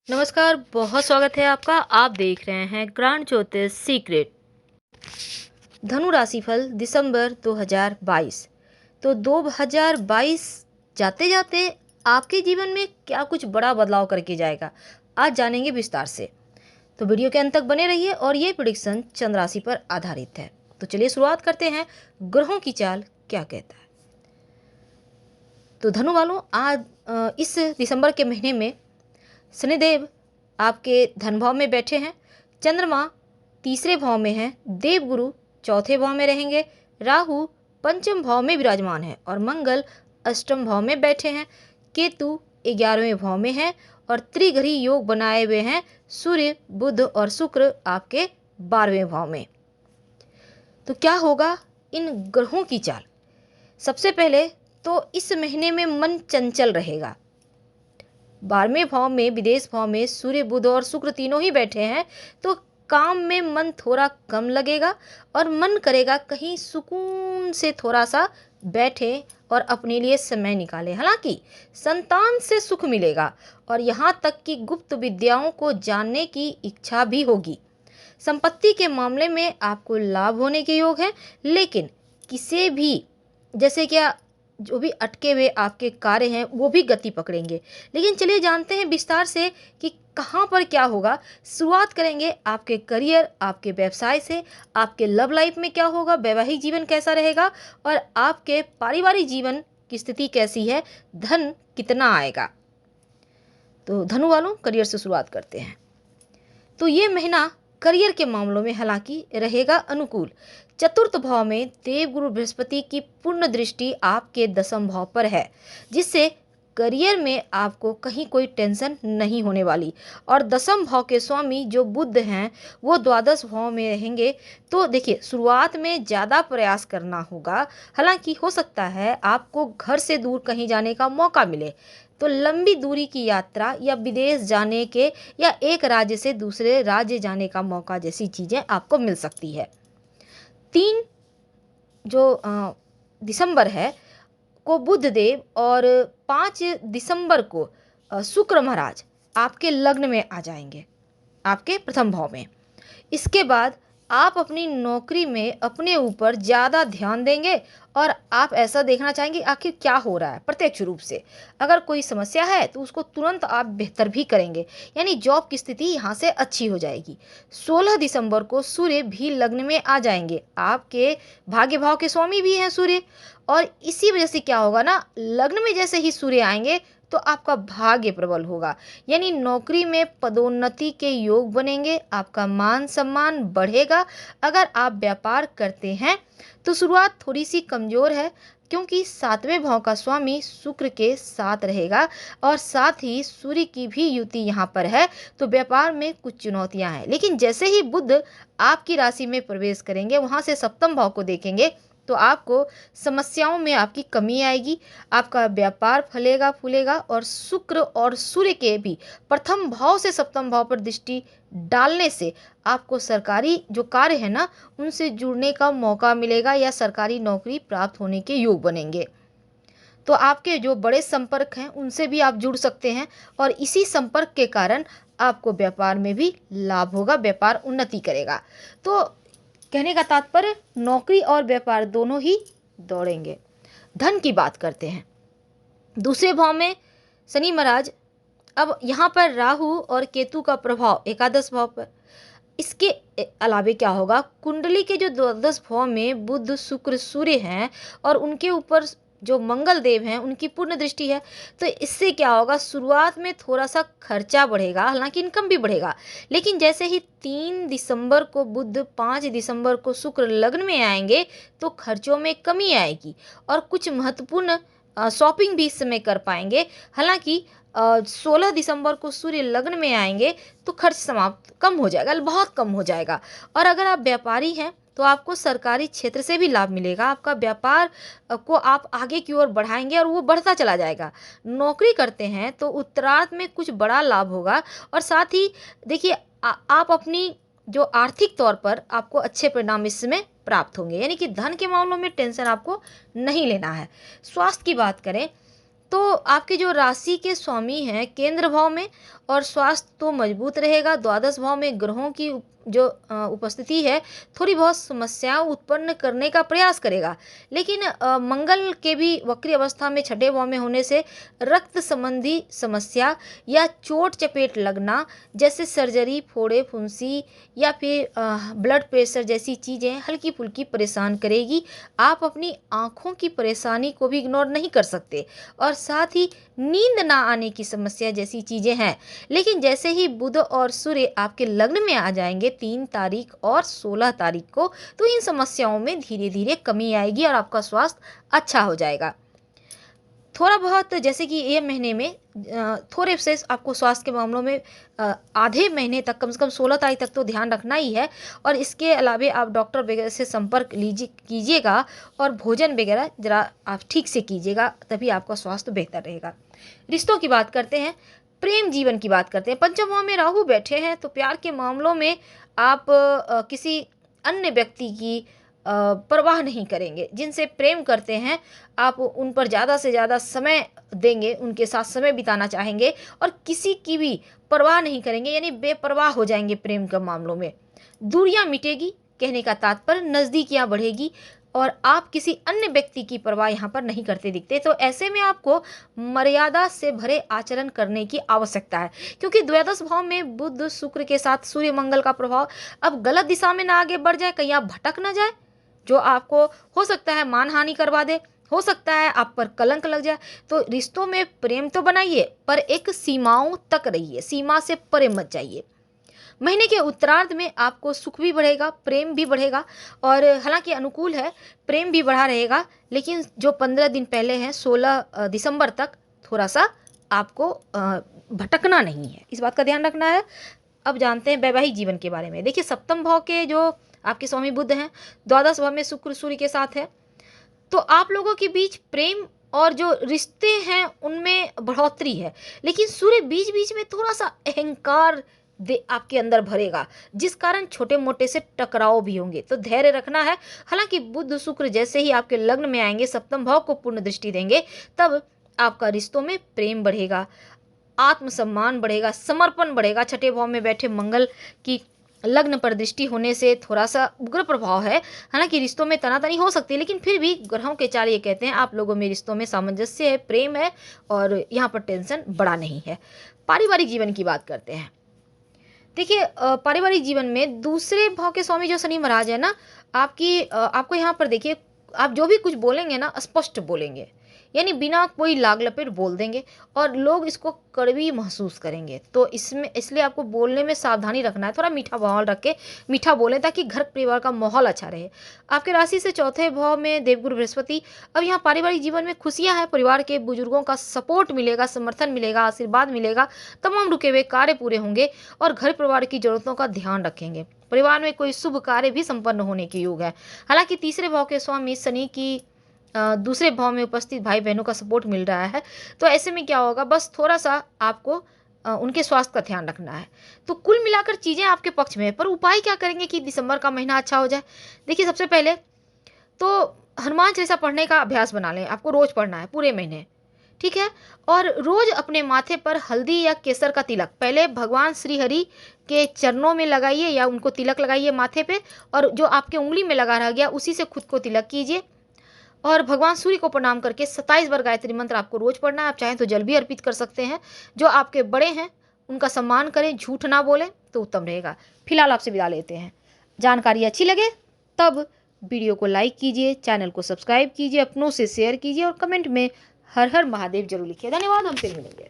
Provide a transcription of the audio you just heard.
नमस्कार, बहुत स्वागत है आपका। आप देख रहे हैं ग्रांड ज्योतिष सीक्रेट। धनु राशिफल दिसंबर 2022। तो 2022 जाते जाते आपके जीवन में क्या कुछ बड़ा बदलाव करके जाएगा, आज जानेंगे विस्तार से। तो वीडियो के अंत तक बने रहिए और ये प्रेडिक्शन चंद्र राशि पर आधारित है। तो चलिए शुरुआत करते हैं, ग्रहों की चाल क्या कहता है। तो धनु वालों, आज इस दिसंबर के महीने में शनिदेव आपके धन भाव में बैठे हैं, चंद्रमा तीसरे भाव में है, देवगुरु चौथे भाव में रहेंगे, राहु पंचम भाव में विराजमान है और मंगल अष्टम भाव में बैठे हैं, केतु 11वें भाव में है और त्रिग्रही योग बनाए हुए हैं सूर्य बुध और शुक्र आपके 12वें भाव में। तो क्या होगा इन ग्रहों की चाल। सबसे पहले तो इस महीने में मन चंचल रहेगा। 12वें भाव में, विदेश भाव में सूर्य बुध और शुक्र तीनों ही बैठे हैं, तो काम में मन थोड़ा कम लगेगा और मन करेगा कहीं सुकून से थोड़ा सा बैठे और अपने लिए समय निकाले। हालांकि संतान से सुख मिलेगा और यहाँ तक कि गुप्त विद्याओं को जानने की इच्छा भी होगी। संपत्ति के मामले में आपको लाभ होने के योग है, लेकिन किसी भी जैसे क्या जो भी अटके हुए आपके कार्य हैं वो भी गति पकड़ेंगे। लेकिन चलिए जानते हैं विस्तार से कि कहाँ पर क्या होगा। शुरुआत करेंगे आपके करियर, आपके व्यवसाय से। आपके लव लाइफ में क्या होगा, वैवाहिक जीवन कैसा रहेगा और आपके पारिवारिक जीवन की स्थिति कैसी है, धन कितना आएगा। तो धनु वालों, करियर से शुरुआत करते हैं। तो ये महीना करियर के मामलों में हालांकि रहेगा अनुकूल। चतुर्थ भाव में देवगुरु बृहस्पति की पूर्ण दृष्टि आपके दसम भाव पर है, जिससे करियर में आपको कहीं कोई टेंशन नहीं होने वाली। और दसम भाव के स्वामी जो बुध हैं वो द्वादश भाव में रहेंगे। तो देखिए, शुरुआत में ज़्यादा प्रयास करना होगा। हालांकि हो सकता है आपको घर से दूर कहीं जाने का मौका मिले, तो लंबी दूरी की यात्रा या विदेश जाने के या एक राज्य से दूसरे राज्य जाने का मौका जैसी चीज़ें आपको मिल सकती है। 3 जो दिसंबर है को बुध देव और 5 दिसंबर को शुक्र महाराज आपके लग्न में आ जाएंगे, आपके प्रथम भाव में। इसके बाद आप अपनी नौकरी में अपने ऊपर ज़्यादा ध्यान देंगे और आप ऐसा देखना चाहेंगे आखिर क्या हो रहा है प्रत्यक्ष रूप से। अगर कोई समस्या है तो उसको तुरंत आप बेहतर भी करेंगे, यानी जॉब की स्थिति यहाँ से अच्छी हो जाएगी। 16 दिसंबर को सूर्य भी लग्न में आ जाएंगे, आपके भाग्य भाव के स्वामी भी हैं सूर्य। और इसी वजह से क्या होगा ना, लग्न में जैसे ही सूर्य आएंगे तो आपका भाग्य प्रबल होगा, यानी नौकरी में पदोन्नति के योग बनेंगे, आपका मान सम्मान बढ़ेगा। अगर आप व्यापार करते हैं तो शुरुआत थोड़ी सी कमज़ोर है, क्योंकि 7वें भाव का स्वामी शुक्र के साथ रहेगा और साथ ही सूर्य की भी युति यहाँ पर है, तो व्यापार में कुछ चुनौतियाँ हैं। लेकिन जैसे ही बुध आपकी राशि में प्रवेश करेंगे, वहाँ से सप्तम भाव को देखेंगे, तो आपको समस्याओं में आपकी कमी आएगी, आपका व्यापार फलेगा फूलेगा। और शुक्र और सूर्य के भी प्रथम भाव से सप्तम भाव पर दृष्टि डालने से आपको सरकारी जो कार्य है ना, उनसे जुड़ने का मौका मिलेगा या सरकारी नौकरी प्राप्त होने के योग बनेंगे। तो आपके जो बड़े संपर्क हैं उनसे भी आप जुड़ सकते हैं और इसी संपर्क के कारण आपको व्यापार में भी लाभ होगा, व्यापार उन्नति करेगा। तो कहने का तात्पर्य, नौकरी और व्यापार दोनों ही दौड़ेंगे। धन की बात करते हैं। दूसरे भाव में शनि महाराज, अब यहाँ पर राहु और केतु का प्रभाव एकादश भाव पर। इसके अलावे क्या होगा, कुंडली के जो द्वादश भाव में बुध शुक्र सूर्य हैं और उनके ऊपर जो मंगल देव हैं उनकी पूर्ण दृष्टि है। तो इससे क्या होगा, शुरुआत में थोड़ा सा खर्चा बढ़ेगा, हालांकि इनकम भी बढ़ेगा। लेकिन जैसे ही 3 दिसंबर को बुध, 5 दिसंबर को शुक्र लग्न में आएंगे तो खर्चों में कमी आएगी और कुछ महत्वपूर्ण शॉपिंग भी इस समय कर पाएंगे। हालांकि 16 दिसंबर को सूर्य लग्न में आएंगे तो खर्च समाप्त कम हो जाएगा, बहुत कम हो जाएगा। और अगर आप व्यापारी हैं तो आपको सरकारी क्षेत्र से भी लाभ मिलेगा, आपका व्यापार को आप आगे की ओर बढ़ाएंगे और वो बढ़ता चला जाएगा। नौकरी करते हैं तो उत्तरार्ध में कुछ बड़ा लाभ होगा और साथ ही देखिए आप अपनी जो आर्थिक तौर पर आपको अच्छे परिणाम इसमें प्राप्त होंगे, यानी कि धन के मामलों में टेंशन आपको नहीं लेना है। स्वास्थ्य की बात करें तो आपके जो राशि के स्वामी हैं केंद्र भाव में और स्वास्थ्य तो मजबूत रहेगा। द्वादश भाव में ग्रहों की जो उपस्थिति है थोड़ी बहुत समस्याएं उत्पन्न करने का प्रयास करेगा, लेकिन मंगल के भी वक्री अवस्था में छठे भाव में होने से रक्त संबंधी समस्या या चोट चपेट लगना जैसे सर्जरी, फोड़े फुंसी या फिर ब्लड प्रेशर जैसी चीज़ें हल्की फुल्की परेशान करेगी। आप अपनी आँखों की परेशानी को भी इग्नोर नहीं कर सकते, और साथ ही नींद ना आने की समस्या जैसी चीज़ें हैं। लेकिन जैसे ही बुध और सूर्य आपके लग्न में आ जाएंगे 3 तारीख और 16 तारीख को, तो इन समस्याओं में धीरे धीरे कमी आएगी और आपका स्वास्थ्य अच्छा हो जाएगा। थोड़ा बहुत जैसे कि ये महीने में थोड़े से आपको स्वास्थ्य के मामलों में आधे महीने तक, कम से कम 16 तारीख तक तो ध्यान रखना ही है, और इसके अलावे आप डॉक्टर वगैरह से संपर्क कीजिएगा और भोजन वगैरह जरा आप ठीक से कीजिएगा, तभी आपका स्वास्थ्य बेहतर रहेगा। रिश्तों की बात करते हैं, प्रेम जीवन की बात करते हैं। पंचम भाव में राहु बैठे हैं, तो प्यार के मामलों में आप किसी अन्य व्यक्ति की परवाह नहीं करेंगे। जिनसे प्रेम करते हैं आप उन पर ज़्यादा से ज़्यादा समय देंगे, उनके साथ समय बिताना चाहेंगे और किसी की भी परवाह नहीं करेंगे, यानी बेपरवाह हो जाएंगे प्रेम के मामलों में। दूरियां मिटेगी, कहने का तात्पर्य नज़दीकियां बढ़ेगी, और आप किसी अन्य व्यक्ति की परवाह यहाँ पर नहीं करते दिखते। तो ऐसे में आपको मर्यादा से भरे आचरण करने की आवश्यकता है, क्योंकि द्वादश भाव में बुध शुक्र के साथ सूर्य मंगल का प्रभाव अब गलत दिशा में ना आगे बढ़ जाए, कहीं आप भटक ना जाए, जो आपको हो सकता है मानहानि करवा दे, हो सकता है आप पर कलंक लग जाए। तो रिश्तों में प्रेम तो बनाइए, पर एक सीमाओं तक रहिए, सीमा से परे मत जाइए। महीने के उत्तरार्ध में आपको सुख भी बढ़ेगा, प्रेम भी बढ़ेगा, और हालांकि अनुकूल है, प्रेम भी बढ़ा रहेगा, लेकिन जो 15 दिन पहले हैं 16 दिसंबर तक थोड़ा सा आपको भटकना नहीं है, इस बात का ध्यान रखना है। अब जानते हैं वैवाहिक जीवन के बारे में। देखिए, सप्तम भाव के जो आपके स्वामी बुध हैं, द्वादश भाव में शुक्र सूर्य के साथ है, तो आप लोगों के बीच प्रेम और जो रिश्ते हैं उनमें बढ़ोतरी है, लेकिन सूर्य बीच बीच में थोड़ा सा अहंकार आपके अंदर भरेगा, जिस कारण छोटे मोटे से टकराव भी होंगे, तो धैर्य रखना है। हालांकि बुध शुक्र जैसे ही आपके लग्न में आएंगे, सप्तम भाव को पूर्ण दृष्टि देंगे, तब आपका रिश्तों में प्रेम बढ़ेगा, आत्मसम्मान बढ़ेगा, समर्पण बढ़ेगा। छठे भाव में बैठे मंगल की लग्न पर दृष्टि होने से थोड़ा सा उग्र प्रभाव है। हालांकि रिश्तों में तनातनी हो सकती है, लेकिन फिर भी ग्रहों के चाल ये कहते हैं आप लोगों में रिश्तों में सामंजस्य है, प्रेम है, और यहाँ पर टेंशन बड़ा नहीं है। पारिवारिक जीवन की बात करते हैं। देखिए, पारिवारिक जीवन में दूसरे भाव के स्वामी जो शनि महाराज है ना, आपको यहाँ पर देखिए, आप जो भी कुछ बोलेंगे ना स्पष्ट बोलेंगे, यानी बिना कोई लाग लपेट बोल देंगे, और लोग इसको कड़वी महसूस करेंगे। तो इसलिए आपको बोलने में सावधानी रखना है, थोड़ा मीठा माहौल रख के मीठा बोलें, ताकि घर परिवार का माहौल अच्छा रहे। आपके राशि से चौथे भाव में देवगुरु बृहस्पति। अब यहाँ पारिवारिक जीवन में खुशियाँ हैं, परिवार के बुजुर्गों का सपोर्ट मिलेगा, समर्थन मिलेगा, आशीर्वाद मिलेगा, तमाम रुके हुए कार्य पूरे होंगे, और घर परिवार की जरूरतों का ध्यान रखेंगे। परिवार में कोई शुभ कार्य भी संपन्न होने के योग है। हालांकि तीसरे भाव के स्वामी शनि की दूसरे भाव में उपस्थित भाई बहनों का सपोर्ट मिल रहा है, तो ऐसे में क्या होगा, बस थोड़ा सा आपको उनके स्वास्थ्य का ध्यान रखना है। तो कुल मिलाकर चीज़ें आपके पक्ष में है, पर उपाय क्या करेंगे कि दिसंबर का महीना अच्छा हो जाए। देखिए, सबसे पहले तो हनुमान चालीसा पढ़ने का अभ्यास बना लें, आपको रोज़ पढ़ना है पूरे महीने, ठीक है। और रोज़ अपने माथे पर हल्दी या केसर का तिलक पहले भगवान श्री हरि के चरणों में लगाइए, या उनको तिलक लगाइए माथे पे, और जो आपके उंगली में लगा रह गया उसी से खुद को तिलक कीजिए, और भगवान सूर्य को प्रणाम करके 27 बार गायत्री मंत्र आपको रोज पढ़ना है। आप चाहें तो जल भी अर्पित कर सकते हैं। जो आपके बड़े हैं उनका सम्मान करें, झूठ ना बोलें, तो उत्तम रहेगा। फिलहाल आपसे विदा लेते हैं। जानकारी अच्छी लगे तब वीडियो को लाइक कीजिए, चैनल को सब्सक्राइब कीजिए, अपनों से शेयर कीजिए, और कमेंट में हर हर महादेव जरूर लिखिए। धन्यवाद, हम फिर मिलेंगे।